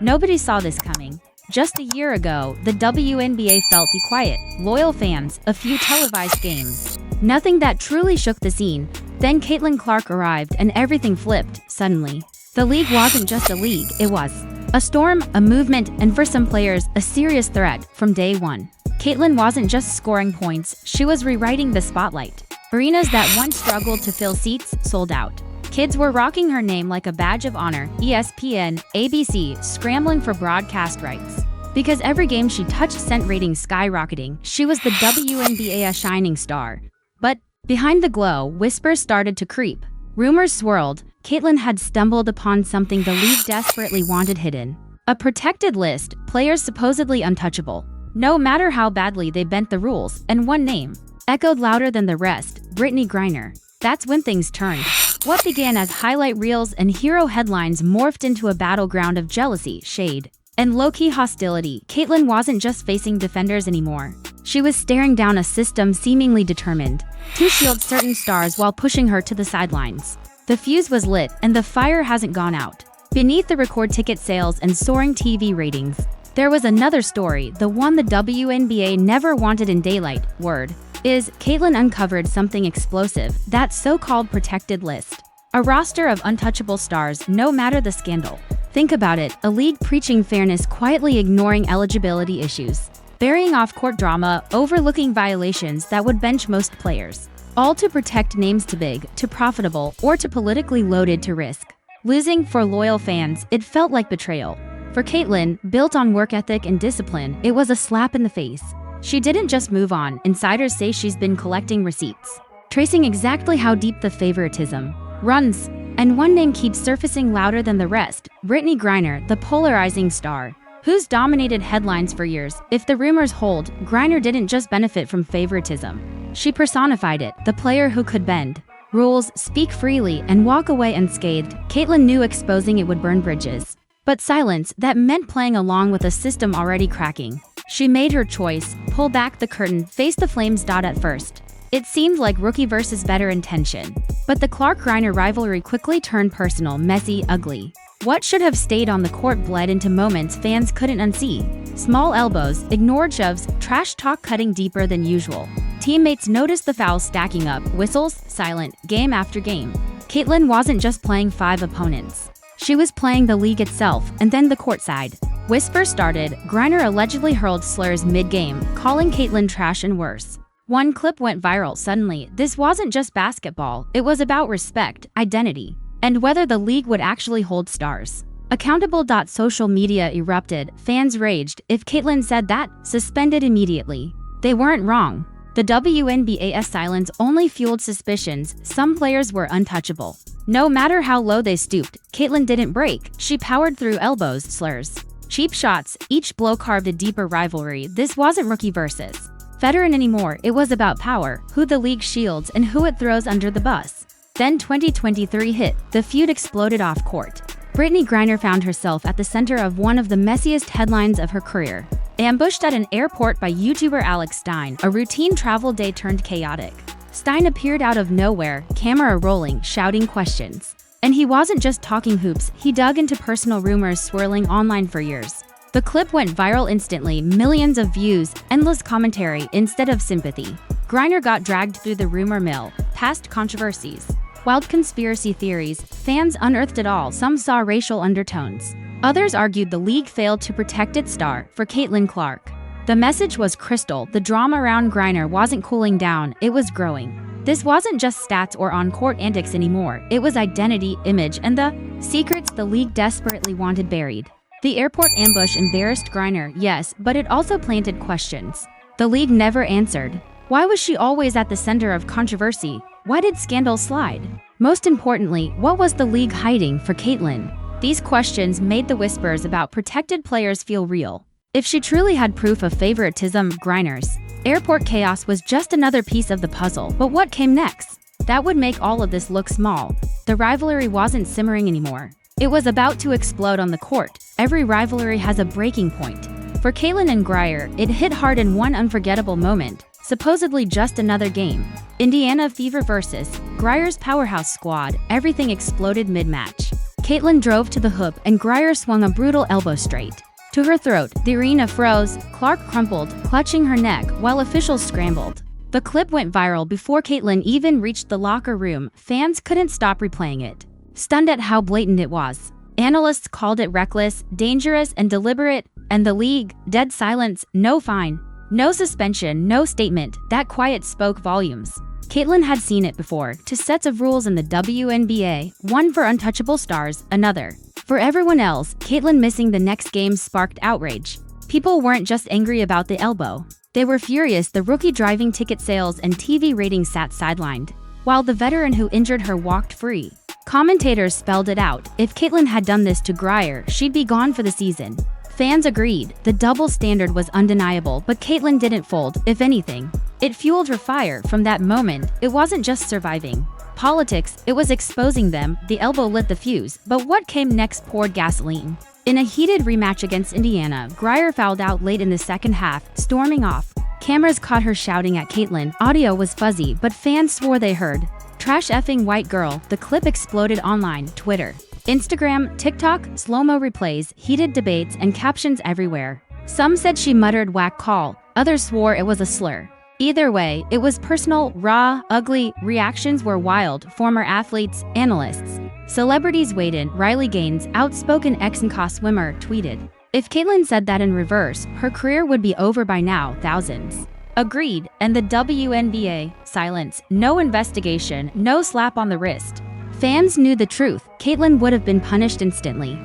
Nobody saw this coming. Just a year ago, the WNBA felt quiet, loyal fans, a few televised games. Nothing that truly shook the scene. Then Caitlin Clark arrived and everything flipped, suddenly. The league wasn't just a league, it was a storm, a movement, and for some players, a serious threat from day one. Caitlin wasn't just scoring points, she was rewriting the spotlight. Arenas that once struggled to fill seats sold out. Kids were rocking her name like a badge of honor, ESPN, ABC, scrambling for broadcast rights. Because every game she touched sent ratings skyrocketing, she was the WNBA's shining star. But behind the glow, whispers started to creep. Rumors swirled. Caitlin had stumbled upon something the league desperately wanted hidden. A protected list, players supposedly untouchable. No matter how badly they bent the rules, and one name echoed louder than the rest, Brittney Griner. That's when things turned. What began as highlight reels and hero headlines morphed into a battleground of jealousy, shade, and low-key hostility. Caitlin wasn't just facing defenders anymore. She was staring down a system seemingly determined to shield certain stars while pushing her to the sidelines. The fuse was lit, and the fire hasn't gone out. Beneath the record ticket sales and soaring TV ratings, there was another story, the one the WNBA never wanted in daylight. Word is, Caitlin uncovered something explosive, that so-called protected list. A roster of untouchable stars, no matter the scandal. Think about it, a league preaching fairness quietly ignoring eligibility issues. Burying off-court drama, overlooking violations that would bench most players. All to protect names too big, too profitable, or too politically loaded to risk. Losing for loyal fans, it felt like betrayal. For Caitlin, built on work ethic and discipline, it was a slap in the face. She didn't just move on, insiders say she's been collecting receipts, tracing exactly how deep the favoritism runs. And one name keeps surfacing louder than the rest, Brittney Griner, the polarizing star, who's dominated headlines for years. If the rumors hold, Griner didn't just benefit from favoritism. She personified it, the player who could bend rules, speak freely, and walk away unscathed. Caitlin knew exposing it would burn bridges. But silence, that meant playing along with a system already cracking. She made her choice, pull back the curtain, face the flames. At first, it seemed like rookie versus better intention. But the Clark-Griner rivalry quickly turned personal, messy, ugly. What should have stayed on the court bled into moments fans couldn't unsee. Small elbows, ignored shoves, trash talk cutting deeper than usual. Teammates noticed the fouls stacking up, whistles, silent, game after game. Caitlin wasn't just playing 5 opponents. She was playing the league itself, and then the courtside. Whispers started. Griner allegedly hurled slurs mid-game, calling Caitlin trash and worse. One clip went viral. Suddenly, this wasn't just basketball, it was about respect, identity, and whether the league would actually hold stars accountable. Social media erupted, fans raged. If Caitlin said that, suspended immediately. They weren't wrong. The WNBA's silence only fueled suspicions. Some players were untouchable. No matter how low they stooped, Caitlin didn't break. She powered through elbows, slurs, cheap shots. Each blow carved a deeper rivalry. This wasn't rookie versus veteran anymore. It was about power, who the league shields and who it throws under the bus. Then 2023 hit. The feud exploded off court. Brittney Griner found herself at the center of one of the messiest headlines of her career. Ambushed at an airport by YouTuber Alex Stein, a routine travel day turned chaotic. Stein appeared out of nowhere, camera rolling, shouting questions. And he wasn't just talking hoops, he dug into personal rumors swirling online for years. The clip went viral instantly, millions of views, endless commentary instead of sympathy. Griner got dragged through the rumor mill, past controversies, wild conspiracy theories. Fans unearthed it all. Some saw racial undertones. Others argued the league failed to protect its star. For Caitlin Clark, the message was crystal. The drama around Griner wasn't cooling down, it was growing. This wasn't just stats or on-court antics anymore. It was identity, image, and the secrets the league desperately wanted buried. The airport ambush embarrassed Griner, yes, but it also planted questions the league never answered. Why was she always at the center of controversy? Why did scandals slide? Most importantly, what was the league hiding? For Caitlin, these questions made the whispers about protected players feel real. If she truly had proof of favoritism, Griner's airport chaos was just another piece of the puzzle. But what came next? That would make all of this look small. The rivalry wasn't simmering anymore. It was about to explode on the court. Every rivalry has a breaking point. For Caitlin and Griner, it hit hard in one unforgettable moment. Supposedly just another game. Indiana Fever versus Griner's powerhouse squad. Everything exploded mid-match. Caitlyn drove to the hoop and Griner swung a brutal elbow straight to her throat. The arena froze, Clark crumpled, clutching her neck, while officials scrambled. The clip went viral before Caitlyn even reached the locker room. Fans couldn't stop replaying it, stunned at how blatant it was. Analysts called it reckless, dangerous, and deliberate, and the league, dead silence, no fine, no suspension, no statement. That quiet spoke volumes. Caitlyn had seen it before, two sets of rules in the WNBA, one for untouchable stars, another for everyone else. Caitlyn missing the next game sparked outrage. People weren't just angry about the elbow. They were furious the rookie driving ticket sales and TV ratings sat sidelined, while the veteran who injured her walked free. Commentators spelled it out. If Caitlyn had done this to Griner, she'd be gone for the season. Fans agreed. The double standard was undeniable, but Caitlyn didn't fold. If anything, it fueled her fire. From that moment, it wasn't just surviving politics, it was exposing them. The elbow lit the fuse, but what came next poured gasoline. In a heated rematch against Indiana, Griner fouled out late in the second half, storming off. Cameras caught her shouting at Caitlyn. Audio was fuzzy, but fans swore they heard. "Trash effing white girl." The clip exploded online, Twitter, Instagram, TikTok, slow-mo replays, heated debates, and captions everywhere. Some said she muttered "whack call," others swore it was a slur. Either way, it was personal, raw, ugly. Reactions were wild. Former athletes, analysts, celebrities weighed in. Riley Gaines, outspoken ex-NCAA swimmer, tweeted, "If Caitlyn said that in reverse, her career would be over by now." Thousands agreed, and the WNBA, silence, no investigation, no slap on the wrist. Fans knew the truth. Caitlyn would have been punished instantly.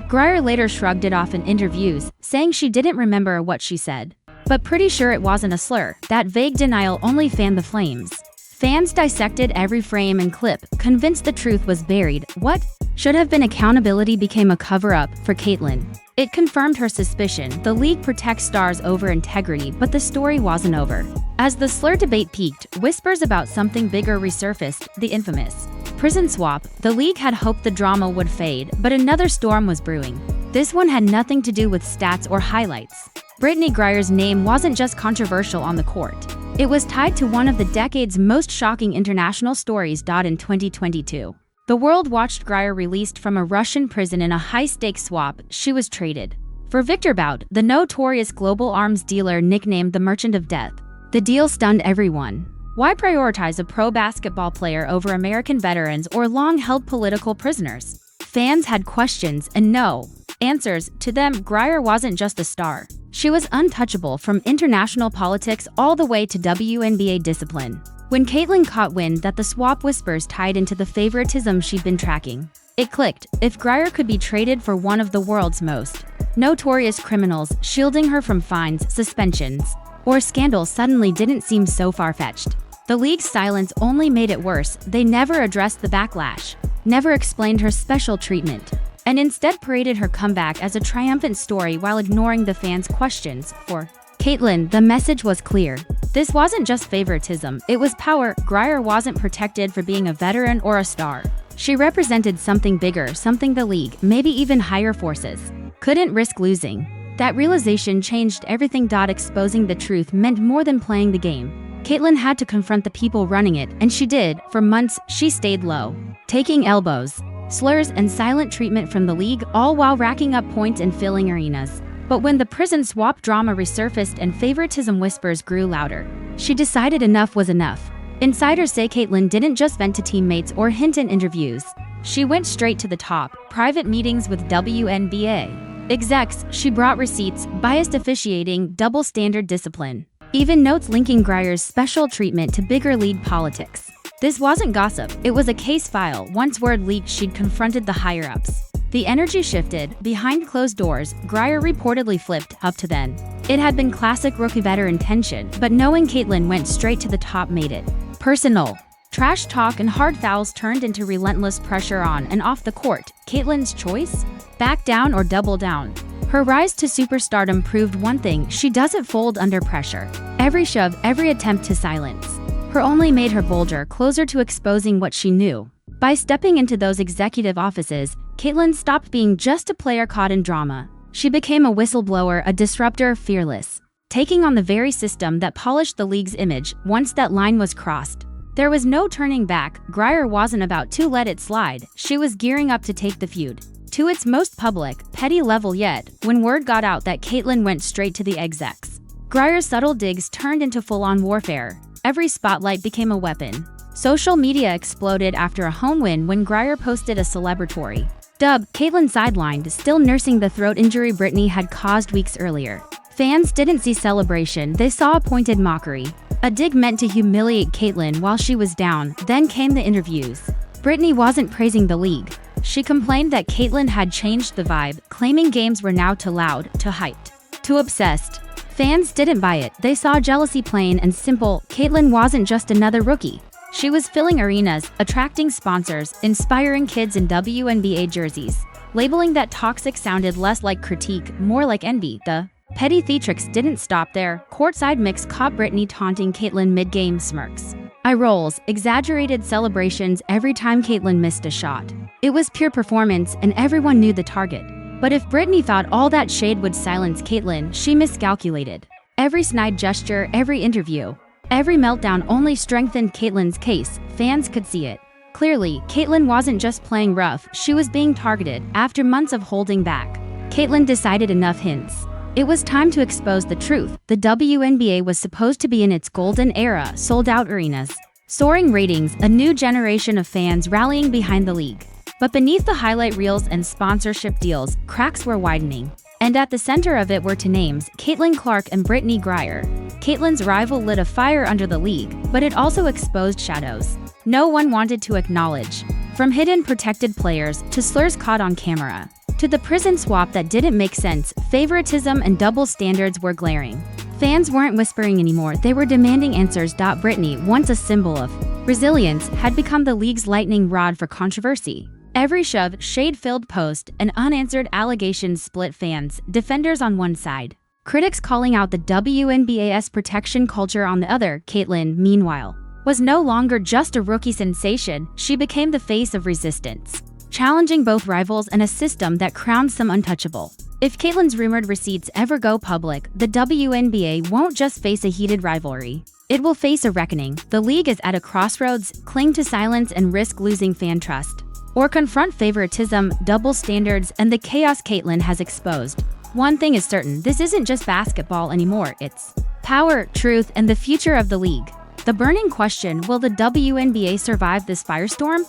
Griner later shrugged it off in interviews, saying she didn't remember what she said, but pretty sure it wasn't a slur. That vague denial only fanned the flames. Fans dissected every frame and clip, convinced the truth was buried. What should have been accountability became a cover-up for Caitlyn. It confirmed her suspicion. The league protects stars over integrity, but the story wasn't over. As the slur debate peaked, whispers about something bigger resurfaced, the infamous prison swap. The league had hoped the drama would fade, but another storm was brewing. This one had nothing to do with stats or highlights. Brittney Griner's name wasn't just controversial on the court. It was tied to one of the decade's most shocking international stories. In 2022, the world watched Griner released from a Russian prison in a high-stakes swap. She was traded for Victor Bout, the notorious global arms dealer nicknamed the Merchant of Death. The deal stunned everyone. Why prioritize a pro basketball player over American veterans or long-held political prisoners? Fans had questions and no answers. To them, Griner wasn't just a star. She was untouchable, from international politics all the way to WNBA discipline. When Caitlyn caught wind that the swap whispers tied into the favoritism she'd been tracking, it clicked. If Griner could be traded for one of the world's most notorious criminals, shielding her from fines, suspensions, or scandals suddenly didn't seem so far-fetched. The league's silence only made it worse. They never addressed the backlash, never explained her special treatment, and instead paraded her comeback as a triumphant story while ignoring the fans' questions. For Caitlyn, the message was clear. This wasn't just favoritism, it was power. Griner wasn't protected for being a veteran or a star. She represented something bigger, something the league, maybe even higher forces, couldn't risk losing. That realization changed everything. Exposing the truth meant more than playing the game. Caitlyn had to confront the people running it, and she did. For months, she stayed low, taking elbows, slurs, and silent treatment from the league, all while racking up points and filling arenas. But when the prison swap drama resurfaced and favoritism whispers grew louder, she decided enough was enough. Insiders say Caitlyn didn't just vent to teammates or hint in interviews. She went straight to the top. Private meetings with WNBA execs, she brought receipts, biased officiating, double standard discipline, even notes linking Griner's special treatment to bigger league politics. This wasn't gossip, it was a case file. Once word leaked, she'd confronted the higher-ups. The energy shifted. Behind closed doors, Griner reportedly flipped. Up to then, it had been classic rookie veteran tension, but knowing Caitlyn went straight to the top made it personal. Trash talk and hard fouls turned into relentless pressure on and off the court. Caitlyn's choice? Back down or double down? Her rise to superstardom proved one thing: she doesn't fold under pressure. Every shove, every attempt to silence her only made her bolder, closer to exposing what she knew. By stepping into those executive offices, Caitlyn stopped being just a player caught in drama. She became a whistleblower, a disruptor, fearless, taking on the very system that polished the league's image. Once that line was crossed, There was no turning back. Griner wasn't about to let it slide. She was gearing up to take the feud to its most public, petty level yet, when word got out that Caitlyn went straight to the execs. Griner's subtle digs turned into full-on warfare. Every spotlight became a weapon. Social media exploded after a home win when Griner posted a celebratory dub. Caitlyn sidelined, still nursing the throat injury Brittney had caused weeks earlier. Fans didn't see celebration, they saw a pointed mockery. A dig meant to humiliate Caitlyn while she was down. Then came the interviews. Brittney wasn't praising the league. She complained that Caitlyn had changed the vibe, claiming games were now too loud, too hyped, too obsessed. Fans didn't buy it. They saw jealousy. Plain and simple. Caitlyn wasn't just another rookie. She was filling arenas, attracting sponsors, inspiring kids in WNBA jerseys. Labeling that toxic sounded less like critique, more like envy. The petty theatrics didn't stop there. Courtside mix caught Brittney taunting Caitlyn mid-game. Smirks, eye rolls, exaggerated celebrations every time Caitlyn missed a shot. It was pure performance, and everyone knew the target. But if Brittney thought all that shade would silence Caitlyn, she miscalculated. Every snide gesture, every interview, every meltdown only strengthened Caitlyn's case. Fans could see it clearly. Caitlyn wasn't just playing rough, she was being targeted. After months of holding back, Caitlyn decided enough hints. It was time to expose the truth. The WNBA was supposed to be in its golden era, sold-out arenas, soaring ratings, a new generation of fans rallying behind the league. But beneath the highlight reels and sponsorship deals, cracks were widening. And at the center of it were two names, Caitlin Clark and Brittney Griner. Caitlyn's rival lit a fire under the league, but it also exposed shadows no one wanted to acknowledge. From hidden protected players, to slurs caught on camera, to the prison swap that didn't make sense, favoritism and double standards were glaring. Fans weren't whispering anymore, they were demanding answers. Brittney, once a symbol of resilience, had become the league's lightning rod for controversy. Every shove, shade-filled post, and unanswered allegations split fans, defenders on one side, critics calling out the WNBA's protection culture on the other. Caitlyn, meanwhile, was no longer just a rookie sensation, she became the face of resistance, challenging both rivals and a system that crowned some untouchable. If Caitlyn's rumored receipts ever go public, the WNBA won't just face a heated rivalry. It will face a reckoning. The league is at a crossroads: cling to silence and risk losing fan trust, or confront favoritism, double standards, and the chaos Caitlyn has exposed. One thing is certain, this isn't just basketball anymore, it's power, truth, and the future of the league. The burning question: will the WNBA survive this firestorm?